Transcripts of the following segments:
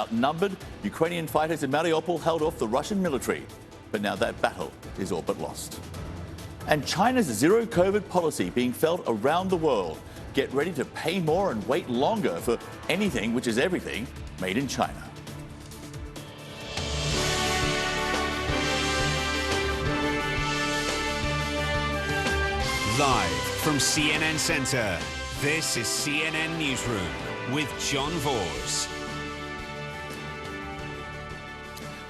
Outnumbered, Ukrainian fighters in Mariupol held off the Russian military. But now that battle is all but lost. And China's zero COVID policy being felt around the world. Get ready to pay more and wait longer for anything, which is everything, made in China. Live from CNN Center, this is CNN Newsroom with John Vors.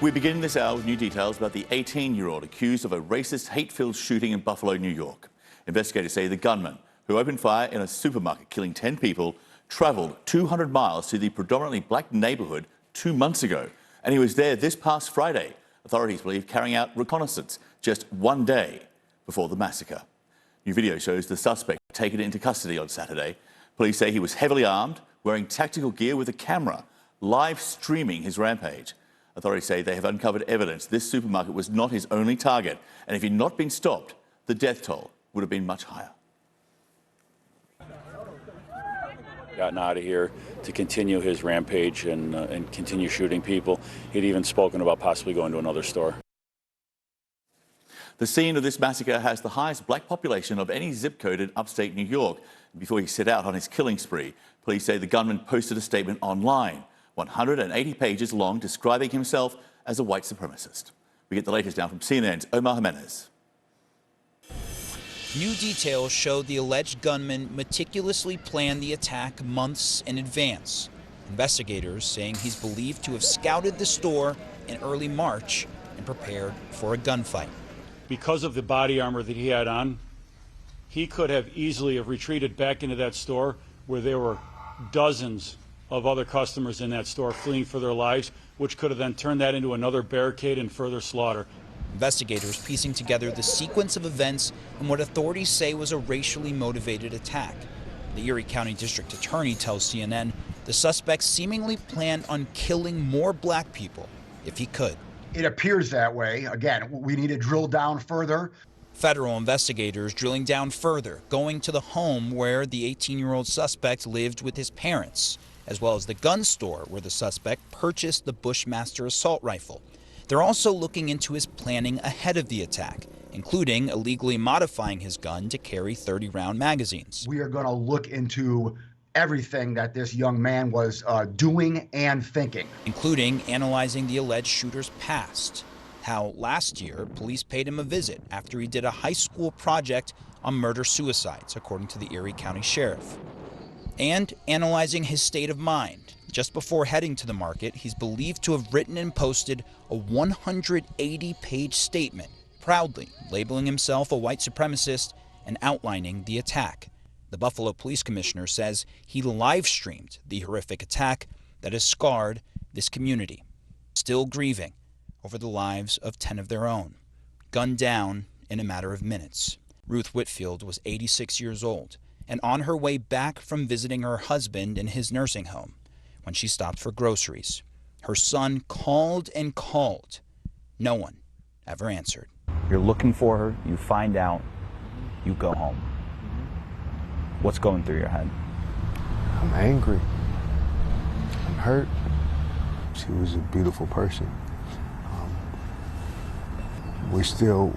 We begin this hour with new details about the 18-year-old accused of a racist, hate-filled shooting in Buffalo, New York. Investigators say the gunman, who opened fire in a supermarket, killing 10 people, traveled 200 miles to the predominantly black neighborhood 2 months ago. And he was there this past Friday, authorities believe carrying out reconnaissance just 1 day before the massacre. New video shows the suspect taken into custody on Saturday. Police say he was heavily armed, wearing tactical gear with a camera, live streaming his rampage. Authorities say they have uncovered evidence this supermarket was not his only target, and if he'd not been stopped, the death toll would have been much higher. Gotten out of here to continue his rampage and continue shooting people. He'd even spoken about possibly going to another store. The scene of this massacre has the highest black population of any zip code in upstate New York. Before he set out on his killing spree, police say the gunman posted a statement online, 180 pages long, describing himself as a white supremacist. We get the latest now from CNN's Omar Jimenez. New details show the alleged gunman meticulously planned the attack months in advance. Investigators saying he's believed to have scouted the store in early March and prepared for a gunfight. Because of the body armor that he had on, he could have easily have retreated back into that store where there were dozens of other customers in that store fleeing for their lives, which could have then turned that into another barricade and further slaughter. Investigators piecing together the sequence of events and what authorities say was a racially motivated attack. The Erie County District Attorney tells CNN the suspect seemingly planned on killing more black people if he could. It appears that way. Again, we need to drill down further. Federal investigators drilling down further, going to the home where the 18-year-old suspect lived with his parents, as well as the gun store where the suspect purchased the Bushmaster assault rifle. They're also looking into his planning ahead of the attack, including illegally modifying his gun to carry 30-round magazines. We are going to look into everything that this young man was doing and thinking, including analyzing the alleged shooter's past, how last year police paid him a visit after he did a high school project on murder-suicides, according to the Erie County Sheriff, and analyzing his state of mind. Just before heading to the market, he's believed to have written and posted a 180-page statement, proudly labeling himself a white supremacist and outlining the attack. The Buffalo Police Commissioner says he live-streamed the horrific attack that has scarred this community, still grieving over the lives of 10 of their own, gunned down in a matter of minutes. Ruth Whitfield was 86 years old and on her way back from visiting her husband in his nursing home when she stopped for groceries. Her son called and called. No one ever answered. You're looking for her, you find out, you go home. What's going through your head? I'm angry. I'm hurt. She was a beautiful person. We're still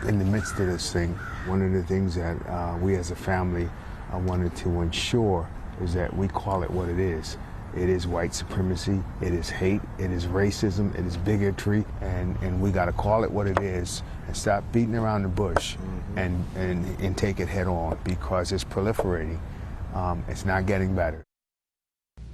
in the midst of this thing. One of the things that we as a family wanted to ensure is that we call it what it is. It is white supremacy, it is hate, it is racism, it is bigotry, and we gotta call it what it is and stop beating around the bush and take it head on, because it's proliferating. It's not getting better.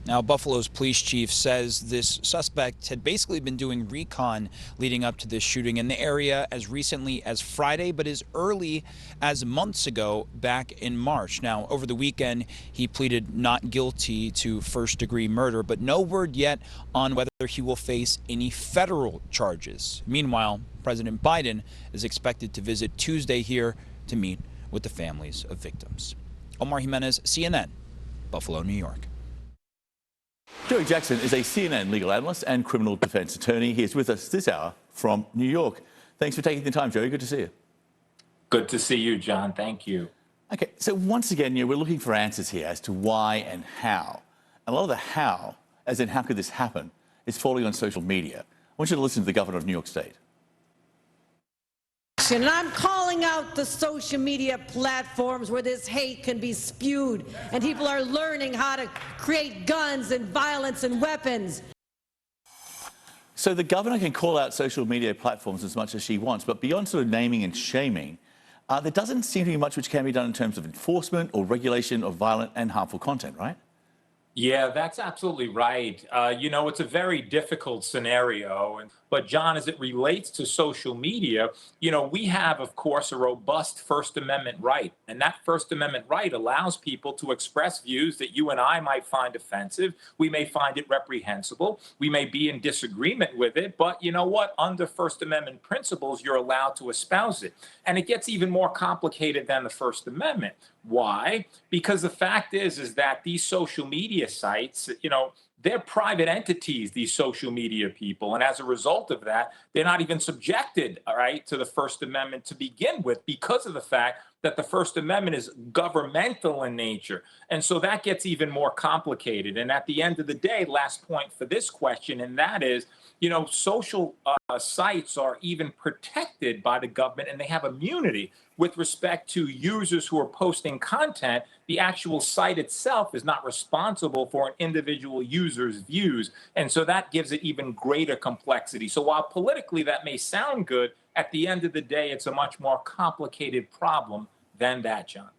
Now, Buffalo's police chief says this suspect had basically been doing recon leading up to this shooting in the area as recently as Friday, but as early as months ago back in March. Now, over the weekend, he pleaded not guilty to first-degree murder, but no word yet on whether he will face any federal charges. Meanwhile, President Biden is expected to visit Tuesday here to meet with the families of victims. Omar Jimenez, CNN, Buffalo, New York. Joey Jackson is a CNN legal analyst and criminal defense attorney. He is with us this hour from New York. Thanks for taking the time, Joey. Good to see you. Good to see you, John. Thank you. Okay, so once again, we're looking for answers here as to why and how. And a lot of the how as in how could this happen, is falling on social media. I want you to listen to the governor of New York State. And I'm calling out the social media platforms where this hate can be spewed and people are learning how to create guns and violence and weapons. So the governor can call out social media platforms as much as she wants, but beyond sort of naming and shaming, there doesn't seem to be much which can be done in terms of enforcement or regulation of violent and harmful content, right? Yeah, that's absolutely right. It's a very difficult scenario. But John, as it relates to social media, we have, of course, a robust First Amendment right. And that First Amendment right allows people to express views that you and I might find offensive. We may find it reprehensible. We may be in disagreement with it. But you know what? Under First Amendment principles, you're allowed to espouse it. And it gets even more complicated than the First Amendment. Why? Because the fact is that these social media sites, they're private entities, these social media people. And as a result of that, they're not even subjected, all right, to the First Amendment to begin with because of the fact that the First Amendment is governmental in nature. And so that gets even more complicated. And at the end of the day, last point for this question, and that is, social sites are even protected by the government and they have immunity with respect to users who are posting content. The actual site itself is not responsible for an individual user's views. And so that gives it even greater complexity. So while politically that may sound good, at the end of the day, it's a much more complicated problem than that, John.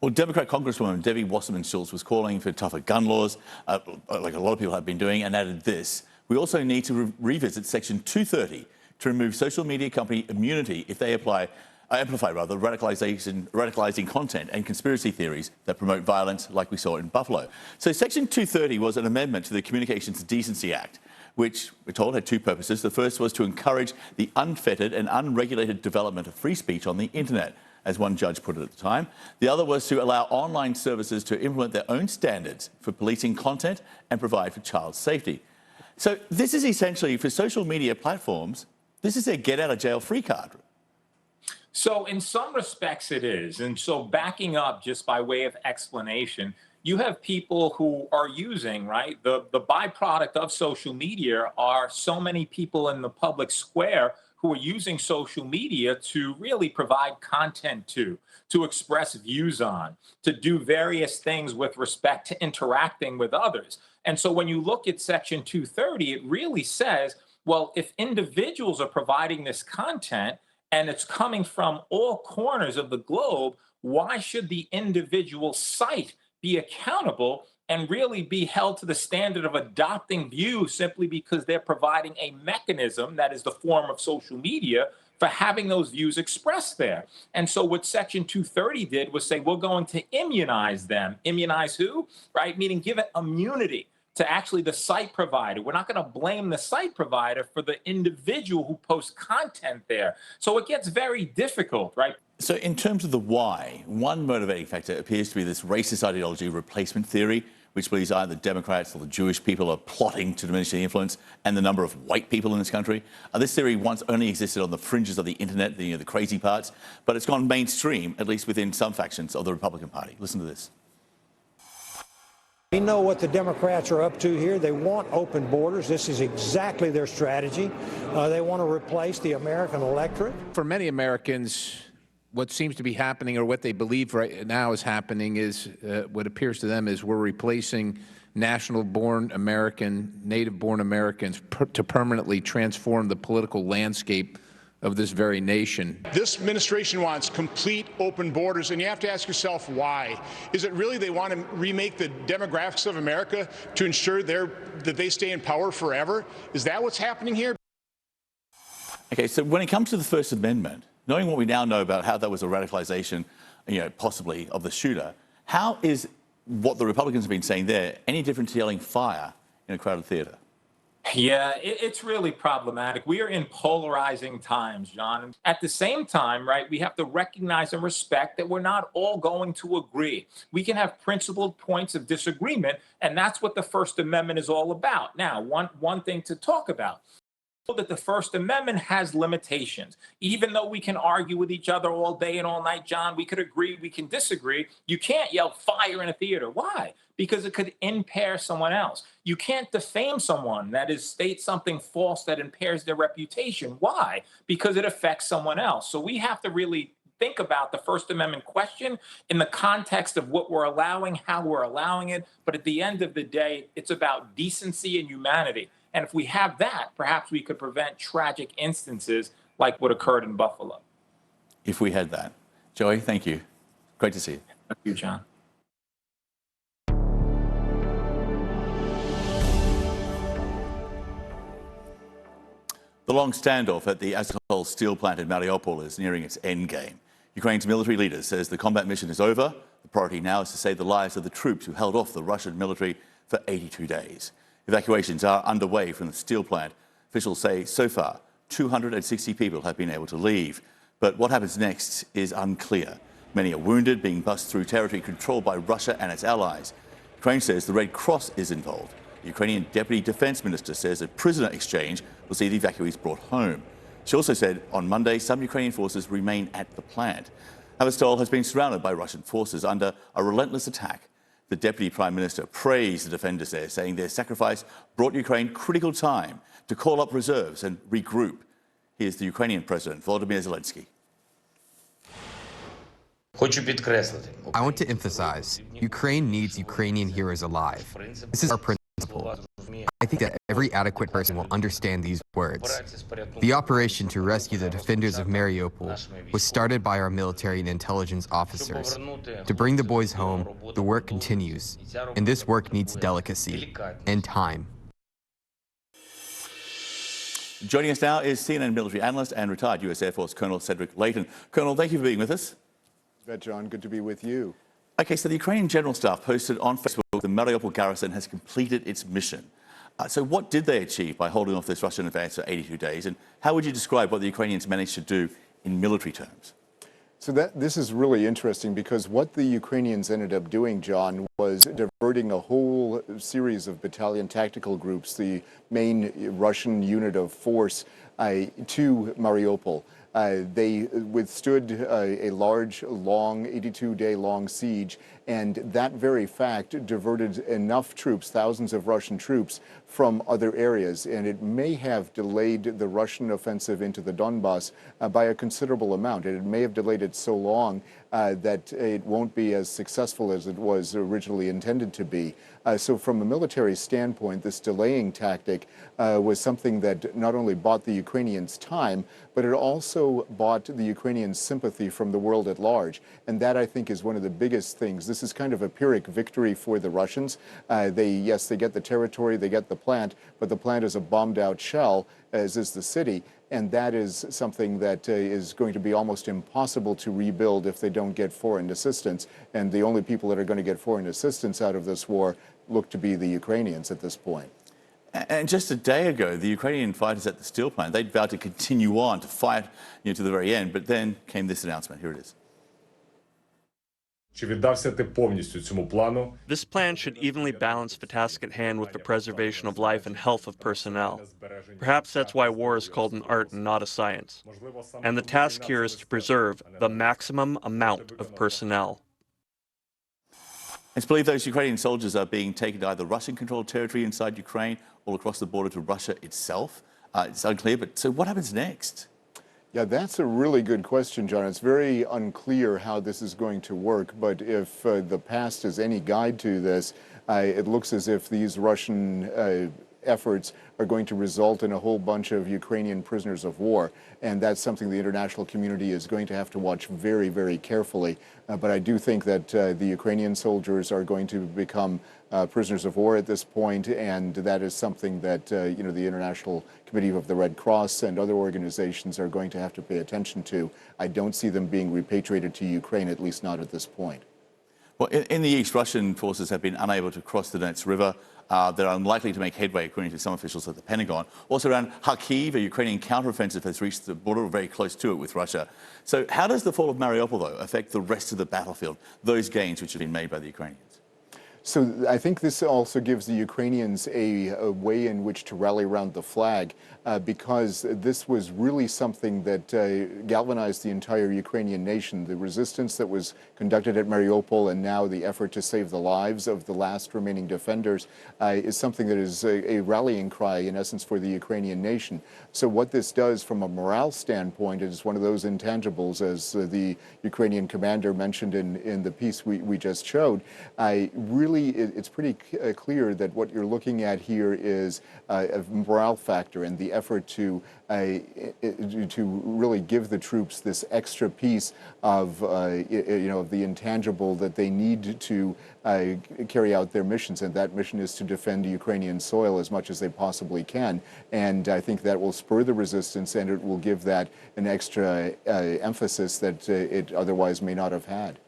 Well, Democrat Congresswoman Debbie Wasserman Schultz was calling for tougher gun laws, like a lot of people have been doing, and added this: we also need to revisit Section 230 to remove social media company immunity if they amplify radicalizing content and conspiracy theories that promote violence, like we saw in Buffalo. So Section 230 was an amendment to the Communications Decency Act, which we're told had two purposes. The first was to encourage the unfettered and unregulated development of free speech on the internet, as one judge put it at the time. The other was to allow online services to implement their own standards for policing content and provide for child safety. So this is essentially, for social media platforms, this is their get-out-of-jail-free card. So in some respects it is. And so backing up just by way of explanation, you have people who are using, right, the byproduct of social media are so many people in the public square who are using social media to really provide content to express views on, to do various things with respect to interacting with others. And so when you look at Section 230, it really says, well, if individuals are providing this content and it's coming from all corners of the globe, why should the individual site be accountable and really be held to the standard of adopting views simply because they're providing a mechanism, that is the form of social media, for having those views expressed there? And so what Section 230 did was say, we're going to immunize them. Immunize who? Right? Meaning give it immunity to actually the site provider. We're not going to blame the site provider for the individual who posts content there. So it gets very difficult, right? So in terms of the why, one motivating factor appears to be this racist ideology replacement theory, which believes either the Democrats or the Jewish people are plotting to diminish the influence and the number of white people in this country. This theory once only existed on the fringes of the internet, the crazy parts, but it's gone mainstream, at least within some factions of the Republican Party. Listen to this. We know what the Democrats are up to here. They want open borders. This is exactly their strategy. They want to replace the American electorate. For many Americans, what seems to be happening, or what they believe right now is happening, is what appears to them is we're replacing national-born American, native-born Americans to permanently transform the political landscape of this very nation. This administration wants complete open borders, and you have to ask yourself why. Is it really they want to remake the demographics of America to ensure that they stay in power forever? Is that what's happening here? Okay, so when it comes to the First Amendment, knowing what we now know about how that was a radicalization, possibly, of the shooter, how is what the Republicans have been saying there any different to yelling fire in a crowded theater? Yeah, it's really problematic. We are in polarizing times, John. At the same time, right, we have to recognize and respect that we're not all going to agree. We can have principled points of disagreement, and that's what the First Amendment is all about. Now, one thing to talk about. that the First Amendment has limitations. Even though we can argue with each other all day and all night, John, we could agree, we can disagree. You can't yell fire in a theater. Why? Because it could impair someone else. You can't defame someone, that is, state something false that impairs their reputation. Why? Because it affects someone else. So we have to really think about the First Amendment question in the context of what we're allowing, how we're allowing it. But at the end of the day, it's about decency and humanity. And if we have that, perhaps we could prevent tragic instances like what occurred in Buffalo. If we had that. Joey, thank you. Great to see you. Thank you, John. The long standoff at the Azovstal steel plant in Mariupol is nearing its end game. Ukraine's military leader says the combat mission is over. The priority now is to save the lives of the troops who held off the Russian military for 82 days. Evacuations are underway from the steel plant. Officials say so far 260 people have been able to leave. But what happens next is unclear. Many are wounded, being bussed through territory controlled by Russia and its allies. Ukraine says the Red Cross is involved. The Ukrainian Deputy Defense Minister says a prisoner exchange will see the evacuees brought home. She also said on Monday some Ukrainian forces remain at the plant. Azovstal has been surrounded by Russian forces under a relentless attack. The Deputy Prime Minister praised the defenders there, saying their sacrifice brought Ukraine critical time to call up reserves and regroup. Here's the Ukrainian President, Volodymyr Zelensky. I want to emphasize, Ukraine needs Ukrainian heroes alive. This is our principle. I think that every adequate person will understand these words. The operation to rescue the defenders of Mariupol was started by our military and intelligence officers. To bring the boys home, the work continues, and this work needs delicacy and time. Joining us now is CNN military analyst and retired US Air Force Colonel Cedric Leighton. Colonel, thank you for being with us. John, good to be with you. Okay, so the Ukrainian General Staff posted on Facebook the Mariupol garrison has completed its mission. So what did they achieve by holding off this Russian advance for 82 days? And how would you describe what the Ukrainians managed to do in military terms? So this is really interesting because what the Ukrainians ended up doing, John, was diverting a whole series of battalion tactical groups, the main Russian unit of force, to Mariupol. They withstood a large, long, 82-day-long siege, and that very fact diverted enough troops, thousands of Russian troops, from other areas, and it may have delayed the Russian offensive into the Donbass by a considerable amount. And it may have delayed it so long that it won't be as successful as it was originally intended to be. So from a military standpoint, this delaying tactic was something that not only bought the Ukrainians time, but it also bought the Ukrainians sympathy from the world at large. And that, I think, is one of the biggest things. This is kind of a Pyrrhic victory for the Russians. Yes, they get the territory, they get the plant, but the plant is a bombed-out shell, as is the city. And that is something that is going to be almost impossible to rebuild if they don't get foreign assistance. And the only people that are going to get foreign assistance out of this war look to be the Ukrainians at this point. And just a day ago, the Ukrainian fighters at the steel plant, they'd vowed to continue on to fight to the very end, but then came this announcement. Here it is. This plan should evenly balance the task at hand with the preservation of life and health of personnel. Perhaps that's why war is called an art and not a science. And the task here is to preserve the maximum amount of personnel. It's believed those Ukrainian soldiers are being taken to either Russian-controlled territory inside Ukraine or across the border to Russia itself. It's unclear, but so what happens next? Yeah, that's a really good question, John. It's very unclear how this is going to work, but if the past is any guide to this, it looks as if these Russian efforts are going to result in a whole bunch of Ukrainian prisoners of war. And that's something the international community is going to have to watch very, very carefully. But I do think that the Ukrainian soldiers are going to become prisoners of war at this point, and that is something that the International Committee of the Red Cross and other organizations are going to have to pay attention to. I don't see them being repatriated to Ukraine, at least not at this point. Well, in the east, Russian forces have been unable to cross the Donetsk River. They're unlikely to make headway, according to some officials at the Pentagon. Also around Kharkiv, a Ukrainian counteroffensive has reached the border, very close to it, with Russia. So how does the fall of Mariupol, though, affect the rest of the battlefield, those gains which have been made by the Ukrainians? So I think this also gives the Ukrainians a way in which to rally around the flag, because this was really something that galvanized the entire Ukrainian nation. The resistance that was conducted at Mariupol and now the effort to save the lives of the last remaining defenders is something that is a rallying cry, in essence, for the Ukrainian nation. So what this does from a morale standpoint is one of those intangibles, as the Ukrainian commander mentioned in the piece we just showed. It's pretty clear that what you're looking at here is a morale factor and the effort to really give the troops this extra piece of the intangible that they need to carry out their missions, and that mission is to defend Ukrainian soil as much as they possibly can. And I think that will spur the resistance, and it will give that an extra emphasis that it otherwise may not have had.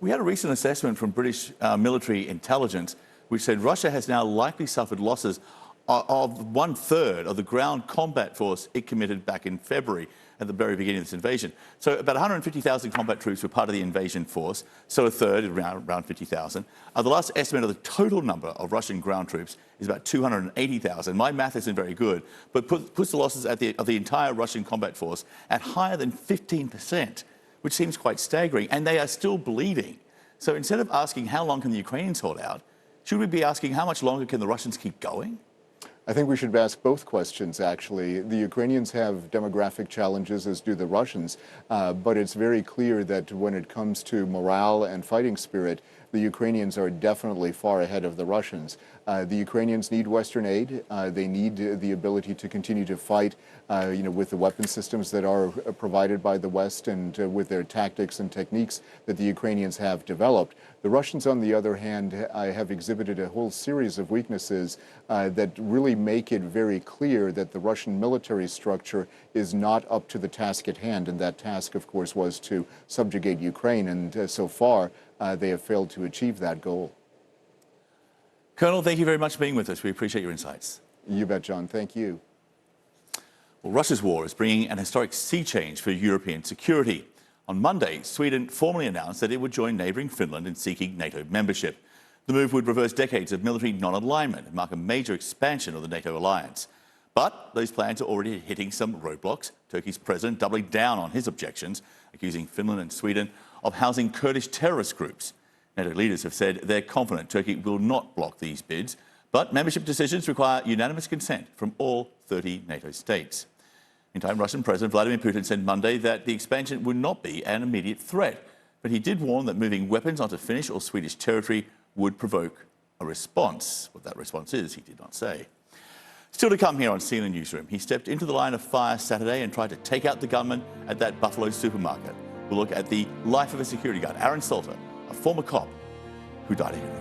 We had a recent assessment from British military intelligence which said Russia has now likely suffered losses of 1/3 of the ground combat force it committed back in February at the very beginning of this invasion. So about 150,000 combat troops were part of the invasion force, so a third, around 50,000. The last estimate of the total number of Russian ground troops is about 280,000. My math isn't very good, but puts the losses of the entire Russian combat force at higher than 15%. Which seems quite staggering, and they are still bleeding. So instead of asking how long can the Ukrainians hold out, should we be asking how much longer can the Russians keep going? I think we should ask both questions, actually. The Ukrainians have demographic challenges, as do the Russians, but it's very clear that when it comes to morale and fighting spirit, the Ukrainians are definitely far ahead of the Russians. The Ukrainians need Western aid. They need the ability to continue to fight, with the weapon systems that are provided by the West and with their tactics and techniques that the Ukrainians have developed. The Russians, on the other hand, have exhibited a whole series of weaknesses that really make it very clear that the Russian military structure is not up to the task at hand. And that task, of course, was to subjugate Ukraine. And so far, they have failed to achieve that goal. Colonel, thank you very much for being with us. We appreciate your insights. You bet, John. Thank you. Well, Russia's war is bringing an historic sea change for European security. On Monday, Sweden formally announced that it would join neighbouring Finland in seeking NATO membership. The move would reverse decades of military non-alignment and mark a major expansion of the NATO alliance. But those plans are already hitting some roadblocks. Turkey's president doubling down on his objections, accusing Finland and Sweden of housing Kurdish terrorist groups. NATO leaders have said they're confident Turkey will not block these bids, but membership decisions require unanimous consent from all 30 NATO states. Meantime, Russian President Vladimir Putin said Monday that the expansion would not be an immediate threat, but he did warn that moving weapons onto Finnish or Swedish territory would provoke a response. What that response is, he did not say. Still to come here on CNN Newsroom, he stepped into the line of fire Saturday and tried to take out the gunman at that Buffalo supermarket. We'll look at the life of a security guard, Aaron Salter, a former cop who died a hero.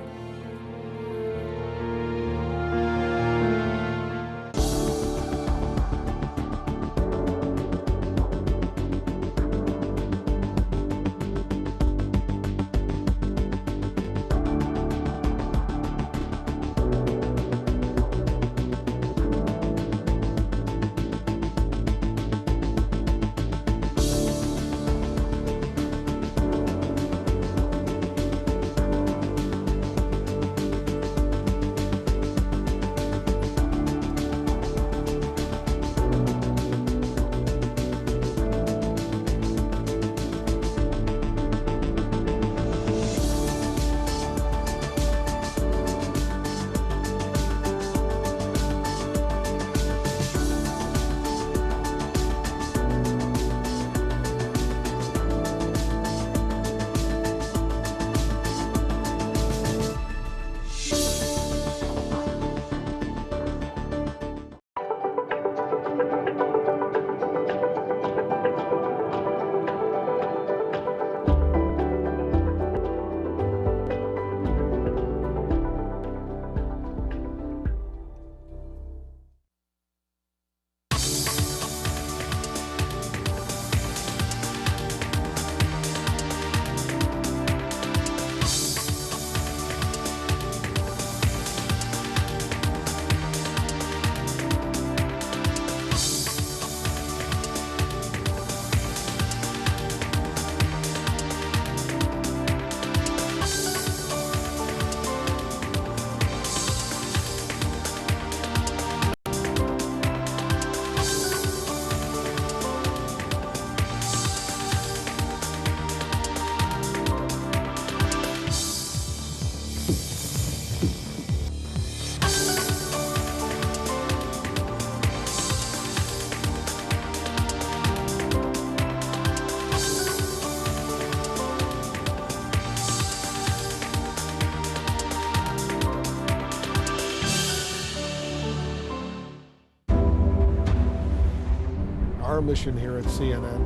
our mission here at CNN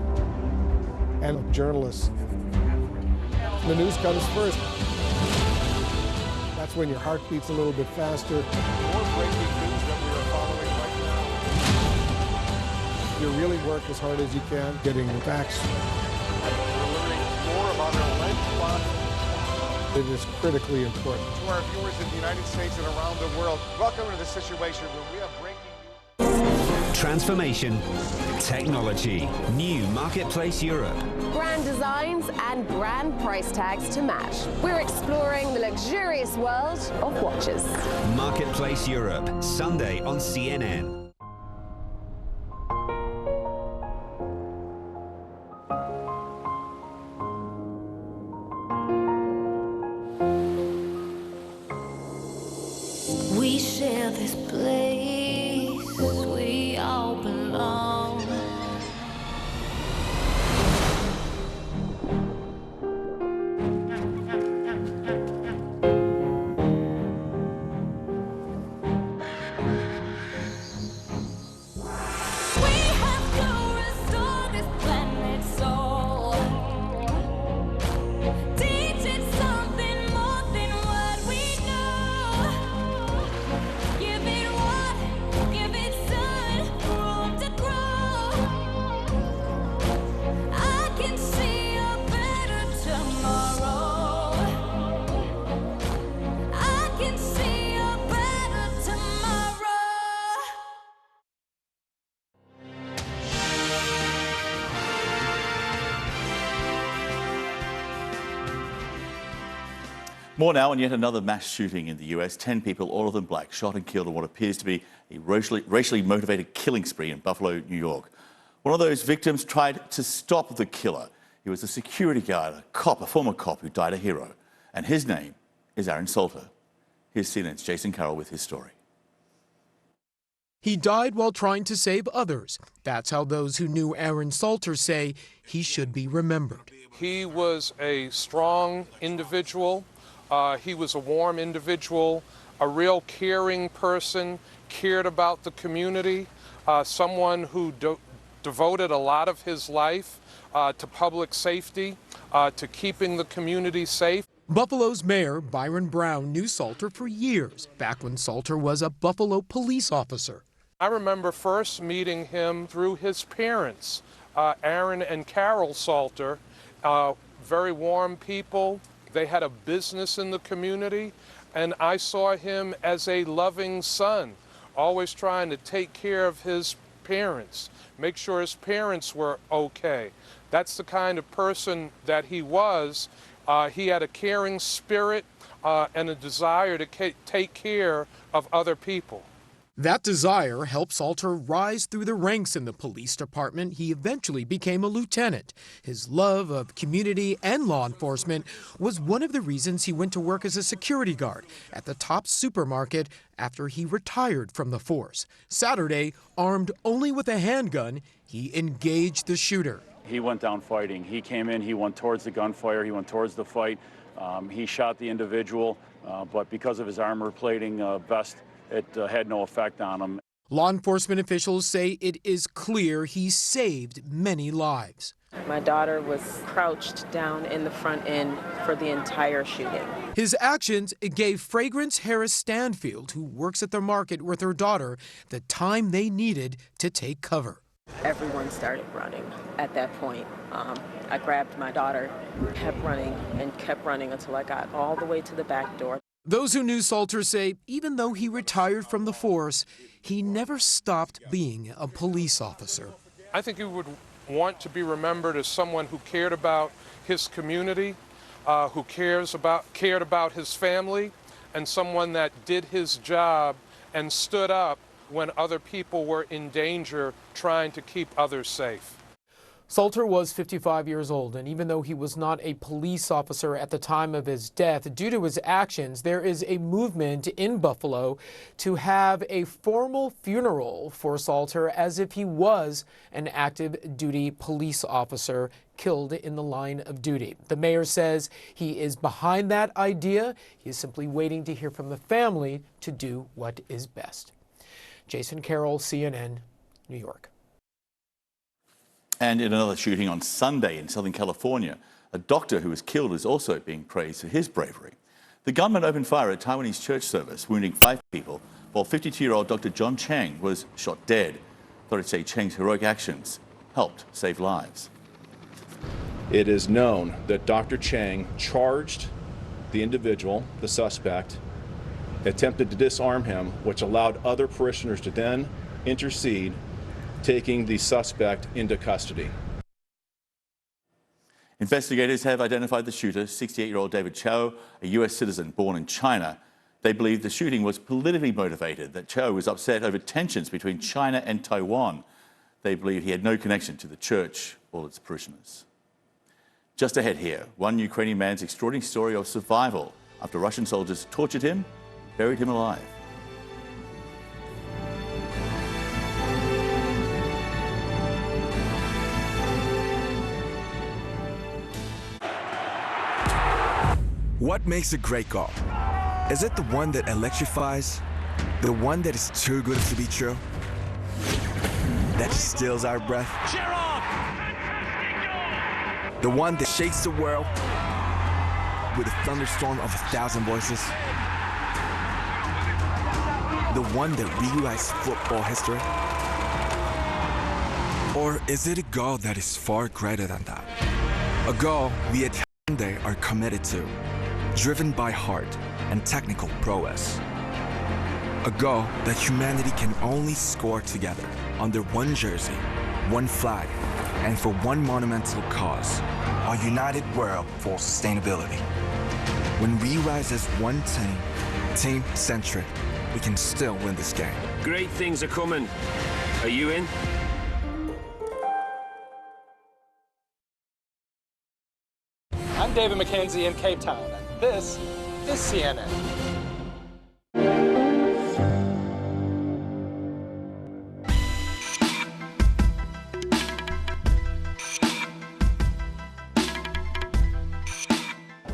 and journalists. The news comes first. That's when your heart beats a little bit faster. More breaking news that we are following right now. You really work as hard as you can, getting the facts. We're learning more about our alleged plot. It is critically important. To our viewers in the United States and around the world, welcome to the Situation Room. We have breaking news. Transformation, technology, new Marketplace Europe. Brand designs and brand price tags to match. We're exploring the luxurious world of watches. Marketplace Europe, Sunday on CNN. We share this place, we all belong. More now on yet another mass shooting in the US. 10 people, all of them black, shot and killed in what appears to be a racially motivated killing spree in Buffalo, New York. One of those victims tried to stop the killer. He was a security guard, a former cop who died a hero. And his name is Aaron Salter. Here's CNN's Jason Carroll with his story. He died while trying to save others. That's how those who knew Aaron Salter say he should be remembered. He was a strong individual. He was a warm individual, a real caring person, cared about the community, someone who devoted a lot of his life to public safety, to keeping the community safe. Buffalo's mayor, Byron Brown, knew Salter for years, back when Salter was a Buffalo police officer. I remember first meeting him through his parents, Aaron and Carol Salter, very warm people. They had a business in the community, and I saw him as a loving son, always trying to take care of his parents, make sure his parents were okay. That's the kind of person that he was. He had a caring spirit and a desire to take care of other people. That desire helped Salter rise through the ranks in the police department. He eventually became a lieutenant. His love of community and law enforcement was one of the reasons he went to work as a security guard at the Tops supermarket after he retired from the force. Saturday, armed only with a handgun, he engaged the shooter. He went down fighting. He came in, he went towards the gunfire, he went towards the fight. He shot the individual, but because of his armor plating vest, it had no effect on him. Law enforcement officials say it is clear he saved many lives. My daughter was crouched down in the front end for the entire shooting. His actions gave Fragrance Harris Stanfield, who works at the market with her daughter, the time they needed to take cover. Everyone started running at that point. I grabbed my daughter, kept running until I got all the way to the back door. Those who knew Salter say even though he retired from the force, he never stopped being a police officer. I think he would want to be remembered as someone who cared about his community, who cared about his family, and someone that did his job and stood up when other people were in danger trying to keep others safe. Salter was 55 years old, and even though he was not a police officer at the time of his death, due to his actions, there is a movement in Buffalo to have a formal funeral for Salter as if he was an active duty police officer killed in the line of duty. The mayor says he is behind that idea. He is simply waiting to hear from the family to do what is best. Jason Carroll, CNN, New York. And in another shooting on Sunday in Southern California, a doctor who was killed is also being praised for his bravery. The gunman opened fire at a Taiwanese church service, wounding 5 people, while 52-year-old Dr. John Chang was shot dead. Authorities say Chang's heroic actions helped save lives. It is known that Dr. Chang charged the individual, the suspect, attempted to disarm him, which allowed other parishioners to then intercede, taking the suspect into custody. Investigators have identified the shooter, 68-year-old David Chao, a U.S. citizen born in China. They believe the shooting was politically motivated, that Chao was upset over tensions between China and Taiwan. They believe he had no connection to the church or its parishioners. Just ahead here, one Ukrainian man's extraordinary story of survival after Russian soldiers tortured him, buried him alive. What makes a great goal? Is it the one that electrifies? The one that is too good to be true? That steals our breath? The one that shakes the world with a thunderstorm of 1,000 voices? The one that rewrites football history? Or is it a goal that is far greater than that? A goal we at Hyundai are committed to, driven by heart and technical prowess. A goal that humanity can only score together under one jersey, one flag, and for one monumental cause, our united world for sustainability. When we rise as one team, team-centric, we can still win this game. Great things are coming. Are you in? I'm David McKenzie in Cape Town, and this is CNN.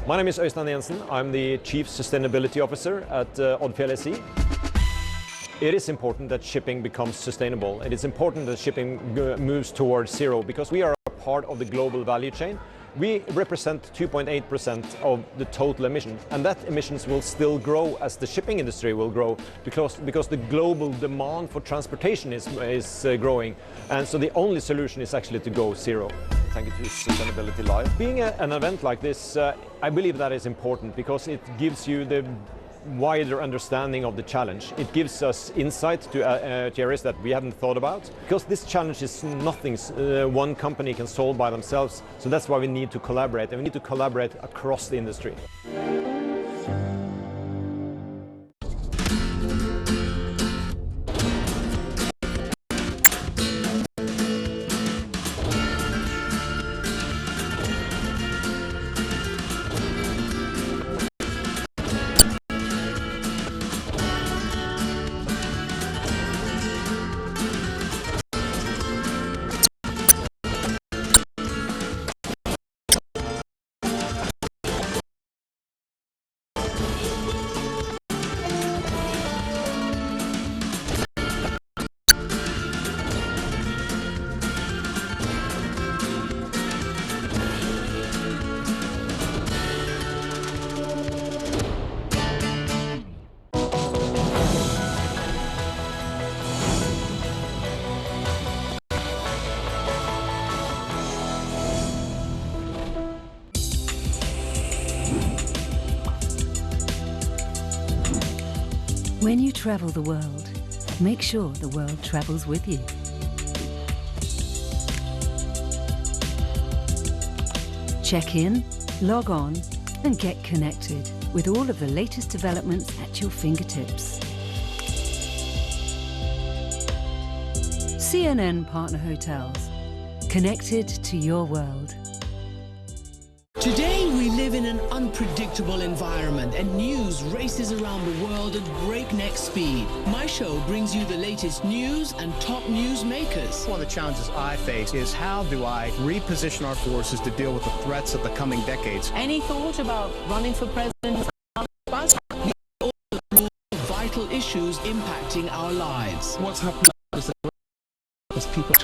My name is Øystein Jensen. I'm the Chief Sustainability Officer at Odfjell SE. It is important that shipping becomes sustainable. It is important that shipping moves towards zero because we are a part of the global value chain. We represent 2.8% of the total emission, and that emissions will still grow as the shipping industry will grow because the global demand for transportation is growing. And so the only solution is actually to go zero. Thank you to Sustainability Live. Being an event like this, I believe that is important because it gives you the wider understanding of the challenge. It gives us insight to areas that we haven't thought about, because this challenge is nothing one company can solve by themselves. So that's why we need to collaborate, and we need to collaborate across the industry. When you travel the world, make sure the world travels with you. Check in, log on, and get connected with all of the latest developments at your fingertips. CNN Partner Hotels, connected to your world. Today, we live in an unpredictable environment and news races around the world at breakneck speed. My show brings you the latest news and top news makers. One of the challenges I face is how do I reposition our forces to deal with the threats of the coming decades? Any thought about running for president? All the vital issues impacting our lives. What's happening is that people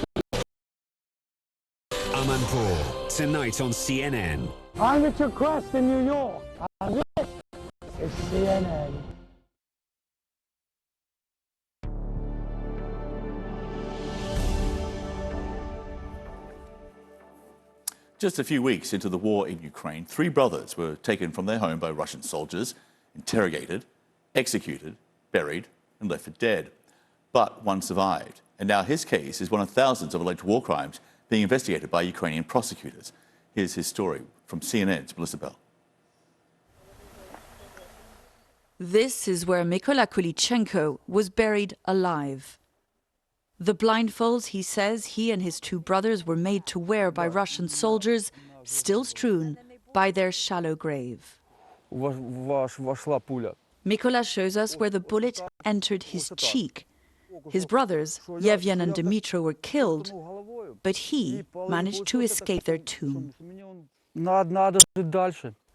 Paul, tonight on CNN. I'm Richard Crest in New York, and this is CNN. Just a few weeks into the war in Ukraine, 3 brothers were taken from their home by Russian soldiers, interrogated, executed, buried, and left for dead. But one survived, and now his case is one of thousands of alleged war crimes being investigated by Ukrainian prosecutors. Here's his story from CNN's Melissa Bell. This is where Mykola Kulichenko was buried alive. The blindfolds, he says, he and his 2 brothers were made to wear by Russian soldiers, still strewn by their shallow grave. Mykola shows us where the bullet entered his cheek. His brothers, Yevgen and Dmytro, were killed, but he managed to escape their tomb.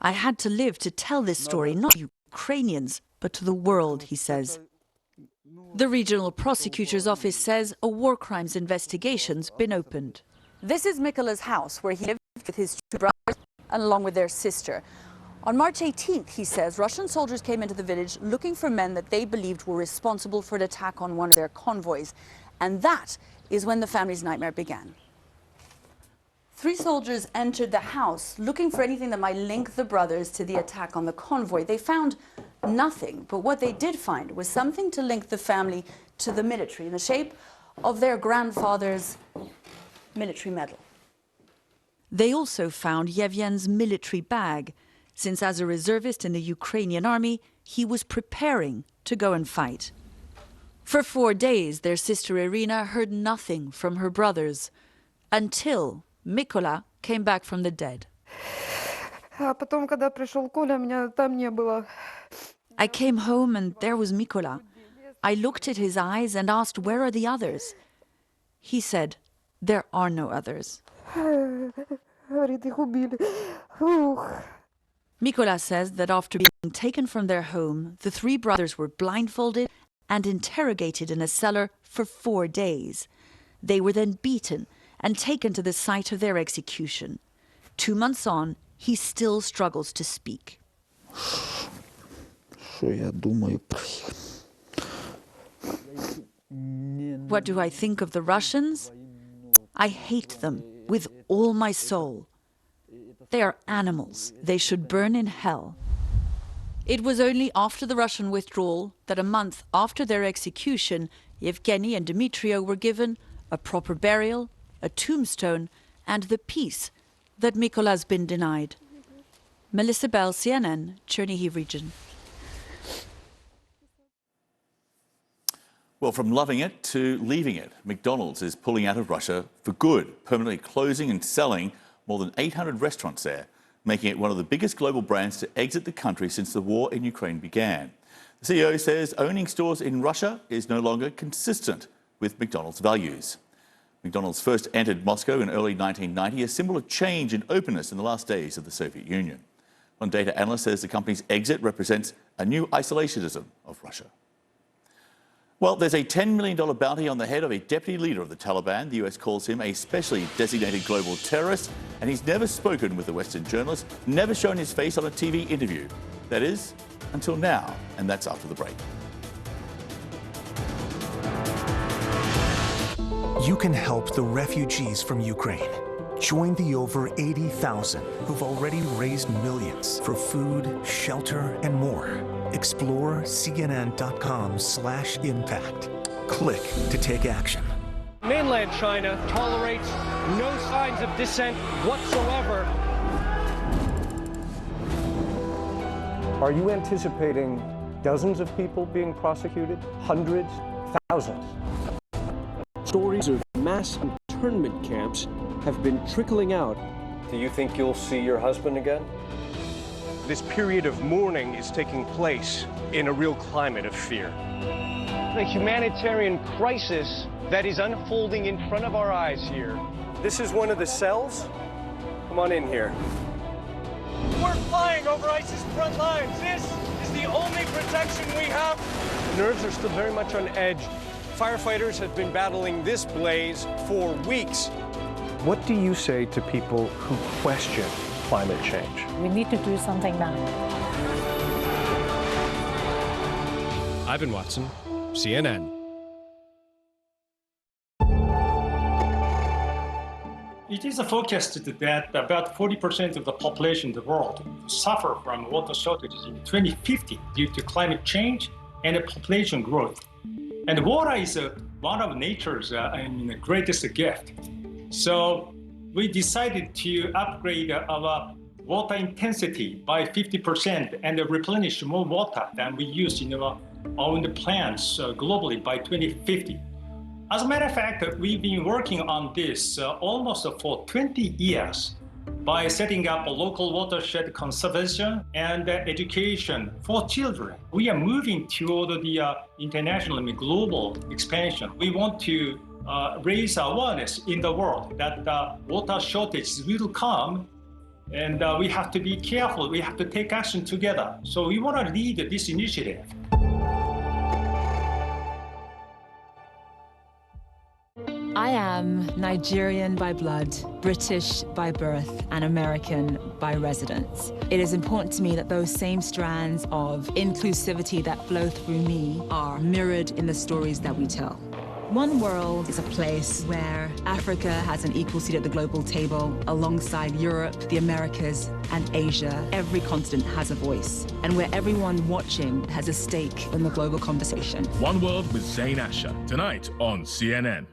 I had to live to tell this story, not to Ukrainians, but to the world, he says. The regional prosecutor's office says a war crimes investigation's been opened. This is Mykola's house, where he lived with his 2 brothers and along with their sister. On March 18th, he says, Russian soldiers came into the village looking for men that they believed were responsible for an attack on one of their convoys. And that is when the family's nightmare began. 3 soldiers entered the house looking for anything that might link the brothers to the attack on the convoy. They found nothing, but what they did find was something to link the family to the military in the shape of their grandfather's military medal. They also found Yevgen's military bag, since as a reservist in the Ukrainian army, he was preparing to go and fight. For 4 days, their sister Irina heard nothing from her brothers, until Mykola came back from the dead. I came home and there was Mykola. I looked at his eyes and asked, where are the others? He said, there are no others. Mykola says that after being taken from their home, the 3 brothers were blindfolded and interrogated in a cellar for 4 days. They were then beaten and taken to the site of their execution. 2 months on, he still struggles to speak. What do I think of the Russians? I hate them with all my soul. They are animals. They should burn in hell. It was only after the Russian withdrawal that a month after their execution, Yevgeny and Dmytro were given a proper burial, a tombstone, and the peace that Mykola's been denied. Melissa Bell, CNN, Chernihiv region. Well, from loving it to leaving it, McDonald's is pulling out of Russia for good, permanently closing and selling more than 800 restaurants there, making it one of the biggest global brands to exit the country since the war in Ukraine began. The CEO says owning stores in Russia is no longer consistent with McDonald's values. McDonald's first entered Moscow in early 1990, a symbol of change and openness in the last days of the Soviet Union. One data analyst says the company's exit represents a new isolationism of Russia. Well, there's a $10 million bounty on the head of a deputy leader of the Taliban. The US calls him a specially designated global terrorist, and he's never spoken with a Western journalist, never shown his face on a TV interview. That is, until now, and that's after the break. You can help the refugees from Ukraine. Join the over 80,000 who've already raised millions for food, shelter, and more. Explore CNN.com/impact. Click to take action. Mainland China tolerates no signs of dissent whatsoever. Are you anticipating dozens of people being prosecuted? Hundreds? Thousands? Stories of mass internment camps have been trickling out. Do you think you'll see your husband again? This period of mourning is taking place in a real climate of fear. The humanitarian crisis that is unfolding in front of our eyes here. This is one of the cells? Come on in here. We're flying over ISIS front lines. This is the only protection we have. Nerves are still very much on edge. Firefighters have been battling this blaze for weeks. What do you say to people who question climate change? We need to do something now. Ivan Watson, CNN. It is forecasted that about 40% of the population in the world will suffer from water shortages in 2050 due to climate change and population growth. And water is one of nature's greatest gift. So we decided to upgrade our water intensity by 50% and replenish more water than we use in our own plants globally by 2050. As a matter of fact, we've been working on this almost for 20 years by setting up a local watershed conservation and education for children. We are moving toward the international and global expansion. We want to raise awareness in the world that water shortages will come, and we have to be careful. We have to take action together. So we want to lead this initiative. I am Nigerian by blood, British by birth, and American by residence. It is important to me that those same strands of inclusivity that flow through me are mirrored in the stories that we tell. One World is a place where Africa has an equal seat at the global table alongside Europe, the Americas, and Asia. Every continent has a voice, and where everyone watching has a stake in the global conversation. One World with Zain Asher, tonight on CNN.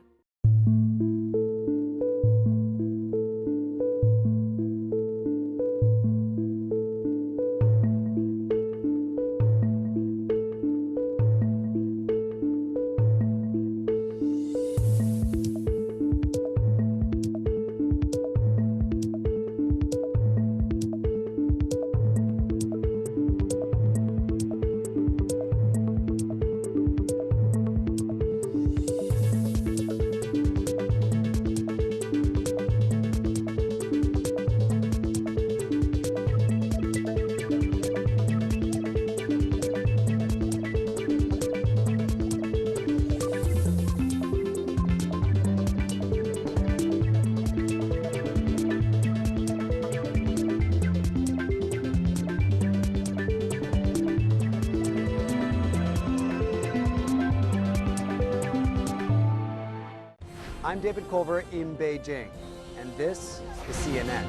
I'm David Culver in Beijing, and this is CNN.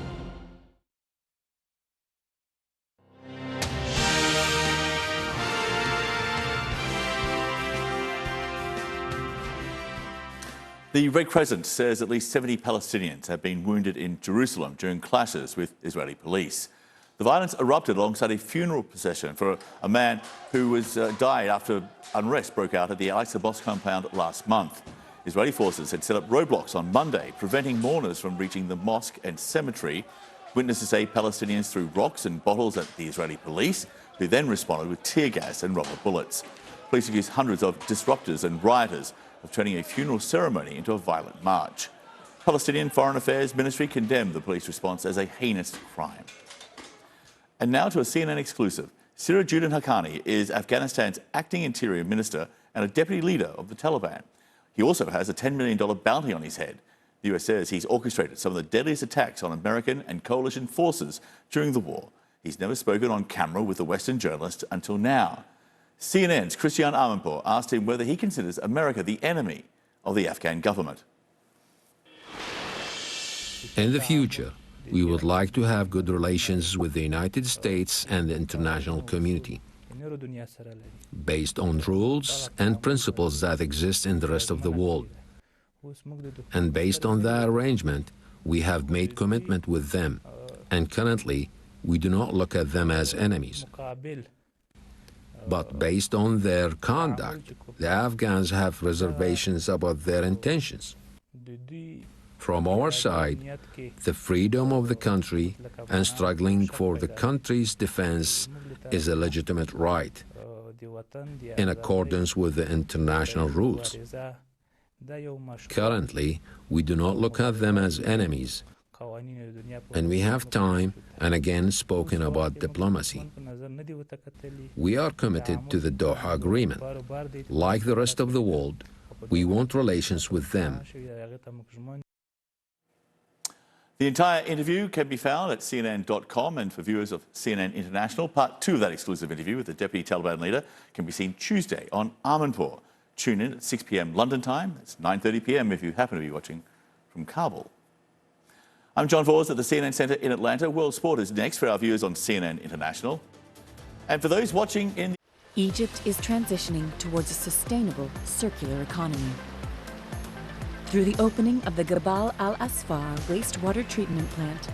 The Red Crescent says at least 70 Palestinians have been wounded in Jerusalem during clashes with Israeli police. The violence erupted alongside a funeral procession for a man who died after unrest broke out at the Al-Aqsa Mosque compound last month. Israeli forces had set up roadblocks on Monday, preventing mourners from reaching the mosque and cemetery. Witnesses say Palestinians threw rocks and bottles at the Israeli police, who then responded with tear gas and rubber bullets. Police accused hundreds of disruptors and rioters of turning a funeral ceremony into a violent march. Palestinian Foreign Affairs Ministry condemned the police response as a heinous crime. And now to a CNN exclusive. Sirajuddin Haqqani is Afghanistan's acting interior minister and a deputy leader of the Taliban. He also has a $10 million bounty on his head. The US says he's orchestrated some of the deadliest attacks on American and coalition forces during the war. He's never spoken on camera with a Western journalist until now. CNN's Christiane Amanpour asked him whether he considers America the enemy of the Afghan government. In the future, we would like to have good relations with the United States and the international community, based on rules and principles that exist in the rest of the world. And based on that arrangement, we have made commitment with them, and currently we do not look at them as enemies. But based on their conduct, the Afghans have reservations about their intentions. From our side, the freedom of the country and struggling for the country's defense is a legitimate right, in accordance with the international rules. Currently, we do not look at them as enemies, and we have time and again spoken about diplomacy. We are committed to the Doha Agreement. Like the rest of the world, we want relations with them. The entire interview can be found at CNN.com, and for viewers of CNN International, part 2 of that exclusive interview with the Deputy Taliban leader can be seen Tuesday on Amanpour. Tune in at 6 p.m. London time. It's 9:30 p.m. if you happen to be watching from Kabul. I'm John Vors at the CNN Centre in Atlanta. World Sport is next for our viewers on CNN International. And for those watching in... Egypt is transitioning towards a sustainable, circular economy. Through the opening of the Gabal al-Asfar wastewater treatment plant,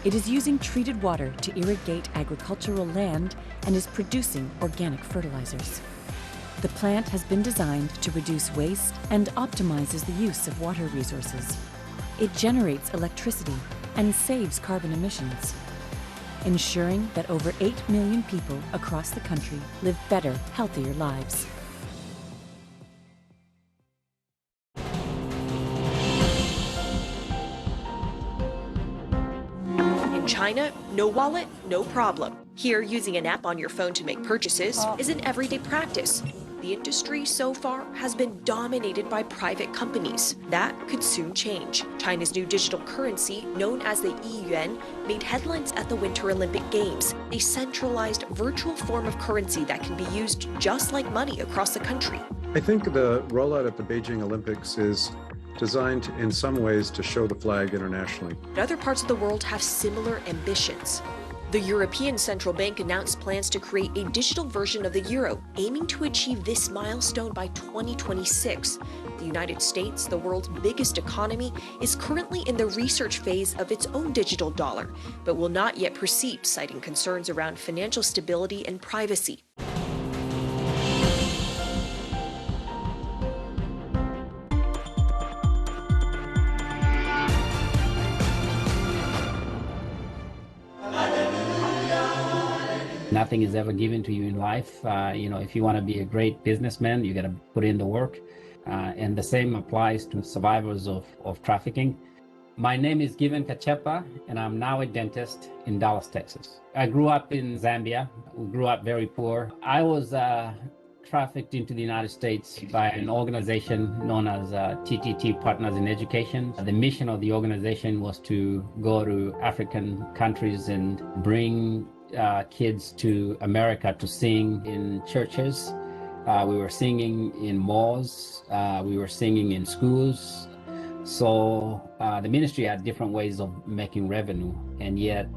it is using treated water to irrigate agricultural land and is producing organic fertilizers. The plant has been designed to reduce waste and optimizes the use of water resources. It generates electricity and saves carbon emissions, ensuring that over 8 million people across the country live better, healthier lives. In China, no wallet, no problem. Here, using an app on your phone to make purchases is an everyday practice. The industry so far has been dominated by private companies. That could soon change. China's new digital currency, known as the e-yuan, made headlines at the Winter Olympic Games, a centralized virtual form of currency that can be used just like money across the country. I think the rollout at the Beijing Olympics is designed in some ways to show the flag internationally. Other parts of the world have similar ambitions. The European Central Bank announced plans to create a digital version of the euro, aiming to achieve this milestone by 2026. The United States, the world's biggest economy, is currently in the research phase of its own digital dollar, but will not yet proceed, citing concerns around financial stability and privacy. Nothing is ever given to you in life. If you want to be a great businessman, you got to put in the work. And the same applies to survivors of trafficking. My name is Given Kachepa, and I'm now a dentist in Dallas, Texas. I grew up in Zambia. We grew up very poor. I was trafficked into the United States by an organization known as TTT Partners in Education. The mission of the organization was to go to African countries and bring kids to America to sing in churches. We were singing in malls. We were singing in schools. So the ministry had different ways of making revenue, and yet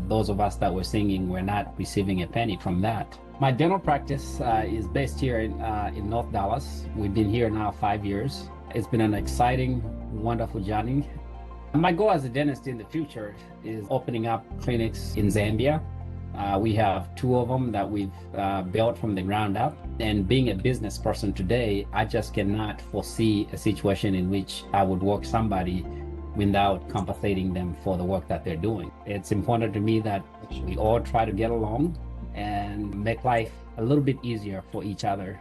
those of us that were singing were not receiving a penny from that. My dental practice is based here in North Dallas. We've been here now 5 years. It's been an exciting, wonderful journey. My goal as a dentist in the future is opening up clinics in Zambia. We have 2 of them that we've built from the ground up. And being a business person today, I just cannot foresee a situation in which I would work somebody without compensating them for the work that they're doing. It's important to me that we all try to get along and make life a little bit easier for each other.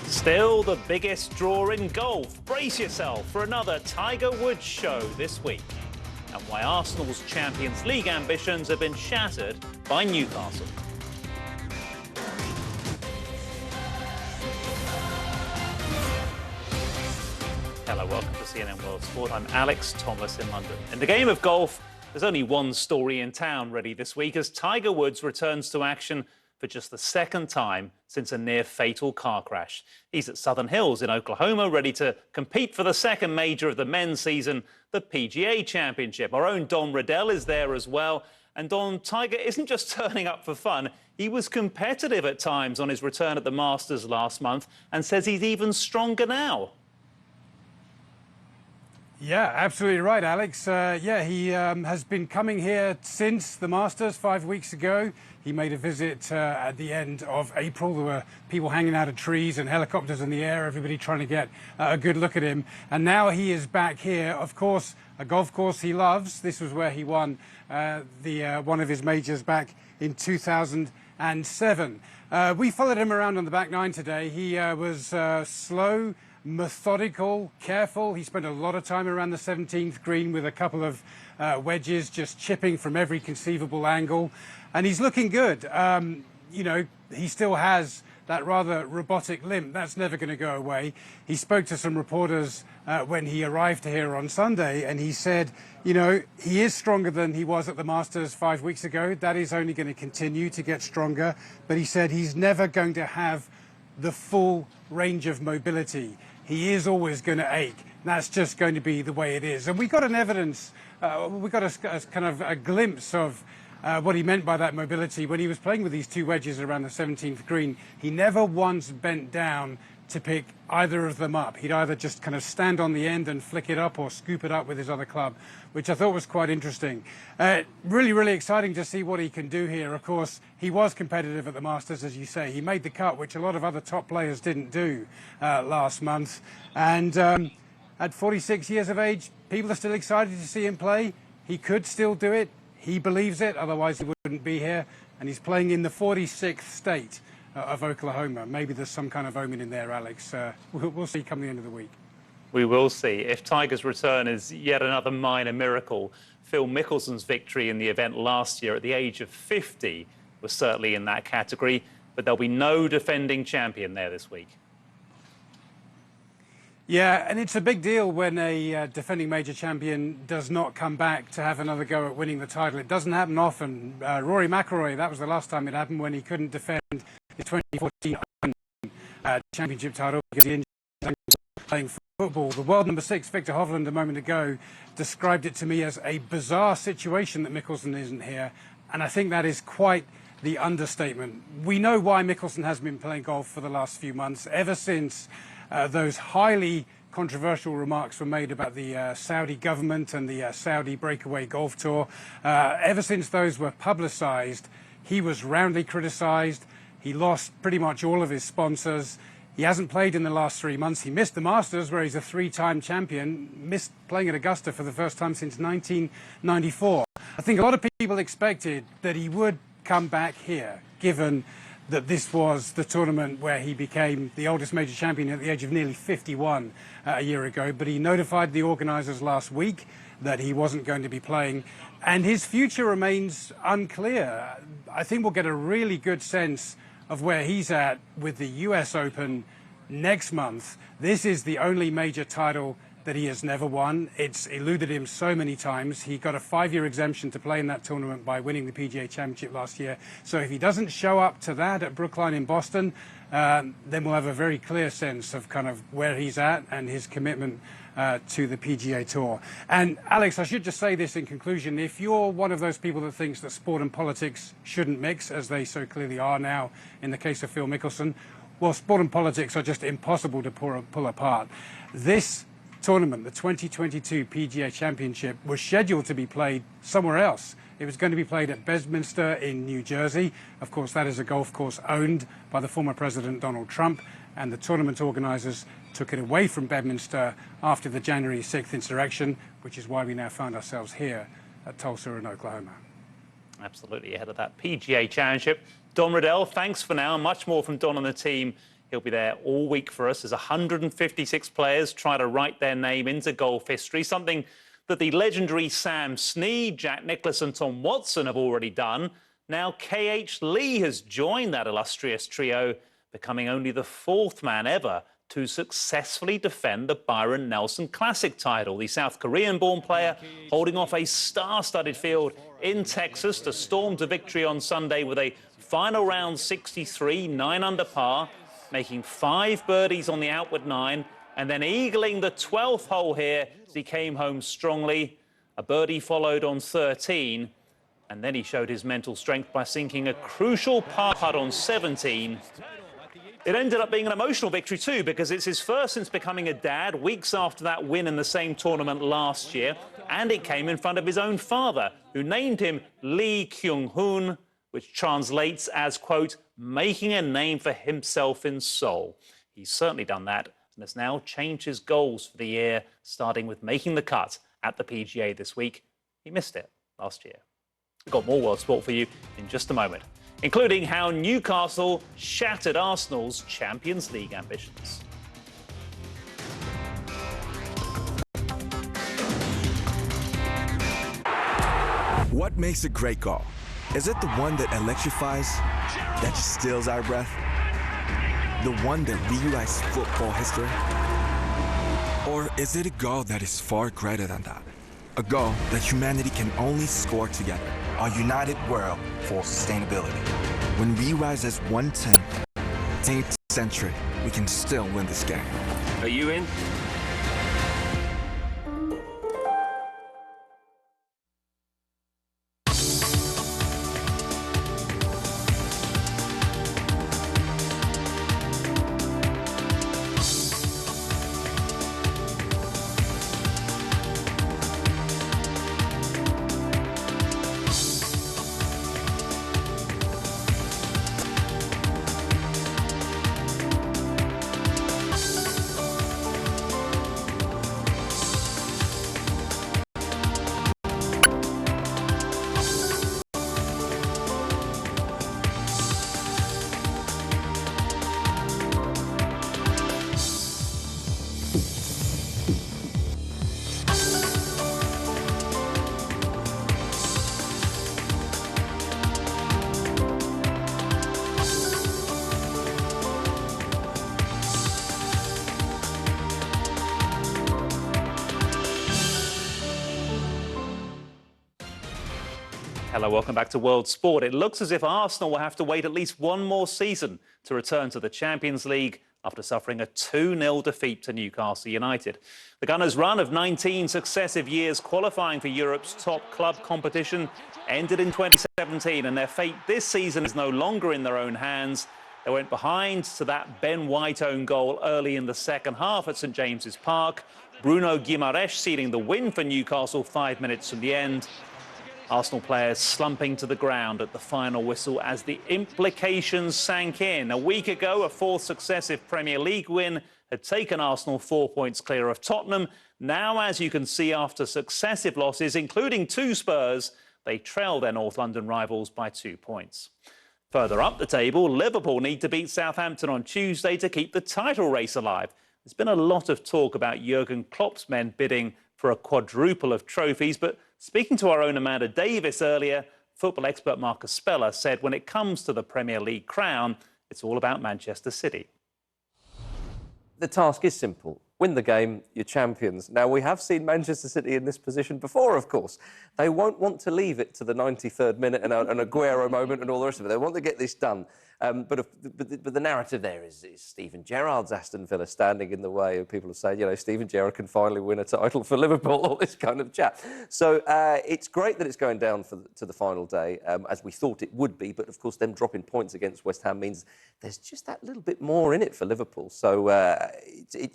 Still the biggest draw in golf. Brace yourself for another Tiger Woods show this week, and why Arsenal's Champions League ambitions have been shattered by Newcastle. Hello, welcome to CNN World Sport. I'm Alex Thomas in London. In the game of golf, there's only one story in town ready this week as Tiger Woods returns to action for just the second time since a near-fatal car crash. He's at Southern Hills in Oklahoma, ready to compete for the second major of the men's season, the PGA Championship. Our own Don Riddell is there as well. And Don, Tiger isn't just turning up for fun. He was competitive at times on his return at the Masters last month and says he's even stronger now. Yeah, absolutely right, Alex. He has been coming here since the Masters 5 weeks ago. He made a visit at the end of April. There were people hanging out of trees and helicopters in the air, everybody trying to get a good look at him. And now he is back here, of course, a golf course he loves. This was where he won one of his majors back in 2007. We followed him around on the back nine today. He was slow, methodical, careful. He spent a lot of time around the 17th green with a couple of wedges, just chipping from every conceivable angle. And he's looking good. You know, he still has that rather robotic limp. That's never going to go away. He spoke to some reporters when he arrived here on Sunday, and he said, you know, he is stronger than he was at the Masters 5 weeks ago. That is only going to continue to get stronger. But he said he's never going to have the full range of mobility. He is always going to ache. That's just going to be the way it is. And we got an evidence, we got a kind of a glimpse of what he meant by that mobility when he was playing with these two wedges around the 17th green. He never once bent down to pick either of them up. He'd either just kind of stand on the end and flick it up or scoop it up with his other club, which I thought was quite interesting. Really, really exciting to see what he can do here. Of course, he was competitive at the Masters, as you say. He made the cut, which a lot of other top players didn't do last month. And at 46 years of age, people are still excited to see him play. He could still do it. He believes it, otherwise he wouldn't be here. And he's playing in the 46th state of Oklahoma. Maybe there's some kind of omen in there, Alex. We'll see come the end of the week. We will see. If Tiger's return is yet another minor miracle, Phil Mickelson's victory in the event last year at the age of 50 was certainly in that category, but there'll be no defending champion there this week. Yeah, and it's a big deal when a defending major champion does not come back to have another go at winning the title. It doesn't happen often. Rory McIlroy, that was the last time it happened, when he couldn't defend the 2014 championship title because he injured playing football. The world number 6, Victor Hovland, a moment ago, described it to me as a bizarre situation that Mickelson isn't here, and I think that is quite the understatement. We know why Mickelson has been playing golf for the last few months, ever since those highly controversial remarks were made about the Saudi government and the Saudi breakaway golf tour. Ever since those were publicized, he was roundly criticized. He lost pretty much all of his sponsors. He hasn't played in the last 3 months. He missed the Masters, where he's a 3-time champion, missed playing at Augusta for the first time since 1994. I think a lot of people expected that he would come back here, given that this was the tournament where he became the oldest major champion at the age of nearly 51 a year ago. But he notified the organisers last week that he wasn't going to be playing, and his future remains unclear. I think we'll get a really good sense of where he's at with the US Open next month. This is the only major title that he has never won. It's eluded him so many times. He got a 5-year exemption to play in that tournament by winning the PGA Championship last year. So if he doesn't show up to that at Brookline in Boston, then we'll have a very clear sense of kind of where he's at and his commitment to the PGA Tour. And Alex, I should just say this in conclusion. If you're one of those people that thinks that sport and politics shouldn't mix, as they so clearly are now in the case of Phil Mickelson, well, sport and politics are just impossible to pull apart. This tournament, the 2022 PGA Championship, was scheduled to be played somewhere else. It was going to be played at Bedminster in New Jersey. Of course, that is a golf course owned by the former President Donald Trump, and the tournament organisers took it away from Bedminster after the January 6th insurrection, which is why we now find ourselves here at Tulsa in Oklahoma. Absolutely ahead of that PGA Championship. Don Riddell, thanks for now. Much more from Don and the team. He'll be there all week for us as 156 players try to write their name into golf history, something that the legendary Sam Snead, Jack Nicklaus and Tom Watson have already done. Now K.H. Lee has joined that illustrious trio, becoming only the 4th man ever to successfully defend the Byron Nelson Classic title. The South Korean-born player holding off a star-studded field in Texas to storm to victory on Sunday with a final round 63, 9 under par, making 5 birdies on the outward 9, and then eagling the 12th hole here as he came home strongly. A birdie followed on 13, and then he showed his mental strength by sinking a crucial par putt on 17. It ended up being an emotional victory too, because it's his first since becoming a dad, weeks after that win in the same tournament last year, and it came in front of his own father, who named him Lee Kyung-hoon, which translates as, quote, making a name for himself in Seoul. He's certainly done that, and has now changed his goals for the year, starting with making the cut at the PGA this week. He missed it last year. We've got more World Sport for you in just a moment, including how Newcastle shattered Arsenal's Champions League ambitions. What makes a great goal? Is it the one that electrifies, that just steals our breath? The one that rewrites football history? Or is it a goal that is far greater than that? A goal that humanity can only score together. A united world for sustainability. When we rise as one team, 18th century, we can still win this game. Are you in? Hello, welcome back to World Sport. It looks as if Arsenal will have to wait at least one more season to return to the Champions League after suffering a 2-0 defeat to Newcastle United. The Gunners' run of 19 successive years qualifying for Europe's top club competition ended in 2017, and their fate this season is no longer in their own hands. They went behind to that Ben White own goal early in the second half at St James's Park. Bruno Guimaraes sealing the win for Newcastle 5 minutes from the end. Arsenal players slumping to the ground at the final whistle as the implications sank in. A week ago, a 4th successive Premier League win had taken Arsenal 4 points clear of Tottenham. Now, as you can see, after successive losses, including 2 Spurs, they trail their North London rivals by 2 points. Further up the table, Liverpool need to beat Southampton on Tuesday to keep the title race alive. There's been a lot of talk about Jurgen Klopp's men bidding for a quadruple of trophies, but speaking to our own Amanda Davis earlier, football expert Marcus Speller said when it comes to the Premier League crown, it's all about Manchester City. The task is simple. Win the game, you're champions. Now, we have seen Manchester City in this position before, of course. They won't want to leave it to the 93rd minute and an Aguero moment and all the rest of it. They want to get this done. But the narrative there is Steven Gerrard's Aston Villa standing in the way of people who say, you know, Steven Gerrard can finally win a title for Liverpool, all this kind of chat. So it's great that it's going down to the final day, as we thought it would be. But, of course, them dropping points against West Ham means there's just that little bit more in it for Liverpool. So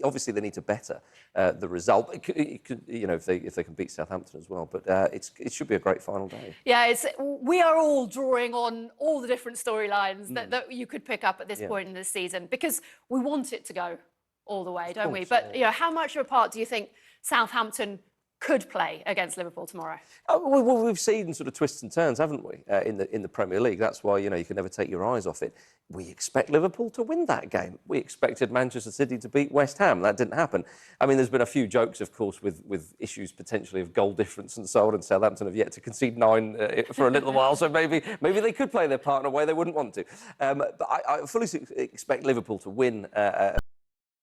obviously they need to better the result. It could, you know, if they can beat Southampton as well. But it should be a great final day. Yeah, we are all drawing on all the different storylines that you could pick up at this point in the season, because we want it to go all the way, don't we? But you know, how much of a part do you think Southampton could play against Liverpool tomorrow? Well, we've seen sort of twists and turns, haven't we, in the Premier League? That's why, you know, you can never take your eyes off it. We expect Liverpool to win that game. We expected Manchester City to beat West Ham. That didn't happen. I mean, there's been a few jokes, of course, with issues potentially of goal difference and so on, and Southampton have yet to concede 9 for a little while, so maybe they could play their part in a way they wouldn't want to. But I fully expect Liverpool to win